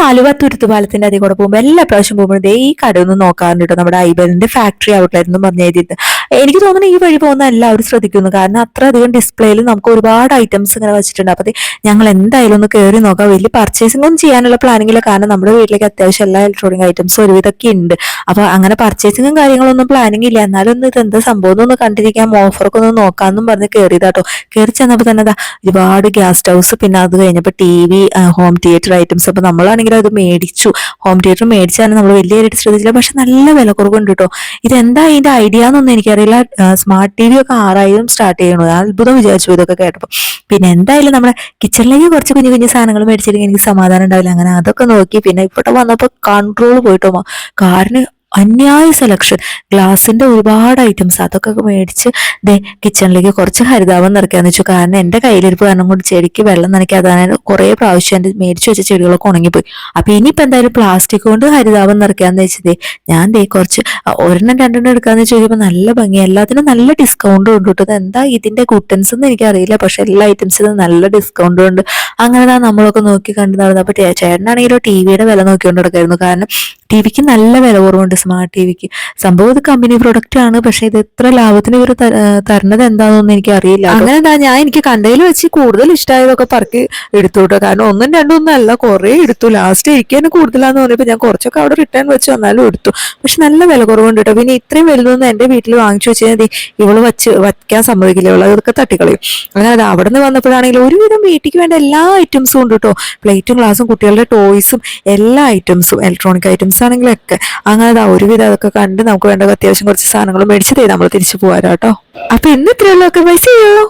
ആലുവ തുരുത്തുപാലത്തിന്റെ അതിൽ കൂടെ പോകുമ്പോൾ എല്ലാ പ്രാവശ്യം പോകുമ്പോഴേ ഈ കട ഒന്ന് നോക്കാറുണ്ട് കേട്ടോ. നമ്മുടെ ഐബലിന്റെ ഫാക്ടറി ഔട്ട്ലെറ്റ് എന്ന് പറഞ്ഞ എഴുതിയിട്ട് എനിക്ക് തോന്നുന്നു ഈ വഴി പോകുന്ന എല്ലാവരും ശ്രദ്ധിക്കുന്നു. കാരണം അത്ര അധികം ഡിസ്പ്ലേയിൽ നമുക്ക് ഒരുപാട് ഐറ്റംസ് ഇങ്ങനെ വെച്ചിട്ടുണ്ട്. അപ്പൊ ഞങ്ങൾ എന്തായാലും ഒന്ന് കയറി നോക്കാം. വലിയ പർച്ചേസിംഗ് ഒന്നും ചെയ്യാനുള്ള പ്ലാനിങ്ങില്ല, കാരണം നമ്മുടെ വീട്ടിലേക്ക് അത്യാവശ്യം എല്ലാ ഇലക്ട്രോണിക് ഐറ്റംസും ഒരുവിധമൊക്കെ ഉണ്ട്. അപ്പൊ അങ്ങനെ പർച്ചേസിംഗും കാര്യങ്ങളൊന്നും പ്ലാനിങ് ഇല്ല. എന്നാലും ഒന്ന് ഇതെന്താ സംഭവം ഒന്ന് കണ്ടിരിക്കാം, ഓഫറൊക്കെ ഒന്ന് നോക്കാമെന്നും പറഞ്ഞ് കയറിയതാട്ടോ. കയറി ചെന്നപ്പോൾ തന്നെ ഒരുപാട് ഗ്യാസ് സ്റ്റൗസ്, പിന്നെ അത് കഴിഞ്ഞപ്പോൾ TV, ഹോം തിയേറ്റർ ഐറ്റംസ്. അപ്പൊ നമ്മളാണെങ്കിൽ അത് മേടിച്ചു. ഹോം തിയേറ്റർ മേടിച്ചാൽ നമ്മൾ വലിയ ശ്രദ്ധിച്ചില്ല, പക്ഷെ നല്ല വില കുറവുണ്ട് കേട്ടോ. ഇതെന്താ ഇതിന്റെ ഐഡിയ എന്നൊന്നും എനിക്കറിയില്ല. സ്മാർട്ട് TV ഒക്കെ 6000 സ്റ്റാർട്ട് ചെയ്യണു. അത്ഭുതം വിചാരിച്ചു ഇതൊക്കെ കേട്ടപ്പോൾ. പിന്നെ എന്തായാലും നമ്മുടെ കിച്ചണിലേക്ക് കുറച്ച് കുഞ്ഞു കുഞ്ഞു സാധനങ്ങൾ മേടിച്ചില്ലെങ്കിൽ എനിക്ക് സമാധാനം ഉണ്ടാവില്ല. അങ്ങനെ അതൊക്കെ നോക്കി. പിന്നെ ഇവിടെ വന്നപ്പോൾ കൺട്രോൾ പോയിട്ടോ, കാറിന് അന്യായ സെലക്ഷൻ, ഗ്ലാസിന്റെ ഒരുപാട് ഐറ്റംസ്, അതൊക്കെ മേടിച്ച് കിച്ചണിലേക്ക് കുറച്ച് ഹരിതാപം നിറയ്ക്കാന്ന് വെച്ചു. കാരണം എന്റെ കയ്യിലിരിപ്പ് കാരണം കൊണ്ട് ചെടിക്ക് വെള്ളം നനയ്ക്കാതെ കുറെ പ്രാവശ്യം എന്റെ മേടിച്ചു വെച്ച ചെടികളൊക്കെ ഉണങ്ങിപ്പോയി. അപ്പൊ ഇനിയിപ്പോ എന്തായാലും പ്ലാസ്റ്റിക് കൊണ്ട് ഹരിതാപം നിറയ്ക്കാന്ന് വെച്ചതേ ഞാൻ കുറച്ച് ഒരെണ്ണം രണ്ടെണ്ണം എടുക്കാന്ന് ചോദിക്കുമ്പോൾ നല്ല ഭംഗി, എല്ലാത്തിനും നല്ല ഡിസ്കൗണ്ടും ഉണ്ട് കേട്ടോ. എന്താ ഇതിന്റെ ഗുട്ടൻസ് എന്ന് എനിക്കറിയില്ല, പക്ഷെ എല്ലാ ഐറ്റംസിനും നല്ല ഡിസ്കൗണ്ടും ഉണ്ട്. അങ്ങനെ നമ്മളൊക്കെ നോക്കി കണ്ടു നടന്നപ്പോ ചേട്ടനാണെങ്കിലോ TVയുടെ വില നോക്കിക്കൊണ്ട് നടക്കായിരുന്നു. കാരണം TVക്ക് നല്ല വില കുറവുണ്ട്, സ്മാർട്ട് TVക്ക്. സംഭവം ഇത് കമ്പനി പ്രൊഡക്റ്റ് ആണ്, പക്ഷെ ഇത് എത്ര ലാഭത്തിന് ഇവർ തരണത് എന്താണെന്നൊന്നും എനിക്ക് അറിയില്ല. അങ്ങനെ ഞാൻ എനിക്ക് കണ്ടതിൽ വെച്ച് കൂടുതൽ ഇഷ്ടമായതൊക്കെ പറക്കി എടുത്തു കേട്ടോ. കാരണം ഒന്നും രണ്ടും ഒന്നും അല്ല, കുറെ എടുത്തു. ലാസ്റ്റ് എനിക്ക് തന്നെ കൂടുതലാന്ന് പറഞ്ഞപ്പോൾ ഞാൻ കുറച്ചൊക്കെ അവിടെ റിട്ടേൺ വെച്ച് വന്നാലും എടുത്തു. പക്ഷെ നല്ല വില കുറവുണ്ട് കേട്ടോ. പിന്നെ ഇത്രയും വലുതൊന്നും എന്റെ വീട്ടിൽ വാങ്ങിച്ചു വെച്ചാൽ ഇവള് വയ്ക്കാൻ സമ്മതിക്കില്ല, ഇവള് അതൊക്കെ തട്ടിക്കളയും. അങ്ങനെ അവിടെ നിന്ന് വന്നപ്പോഴാണെങ്കിൽ ഒരുവിധം വീട്ടിലേക്ക് വേണ്ട എല്ലാ ഐറ്റംസും ഉണ്ട് കേട്ടോ. പ്ലേറ്റും ഗ്ലാസും കുട്ടികളുടെ ടോയ്സും എല്ലാ ഐറ്റംസും, ഇലക്ട്രോണിക് ഐറ്റംസ് ആണെങ്കിലൊക്കെ. അങ്ങനെ ഒരുവിധം അതൊക്കെ കണ്ട് നമുക്ക് വേണ്ട അത്യാവശ്യം കുറച്ച് സാധനങ്ങൾ മേടിച്ച് നമ്മൾ തിരിച്ചു പോരാട്ടോ. അപ്പൊ ഇന്ന് ഇത്രയുള്ളതൊക്കെ പൈസ ചെയ്യോ.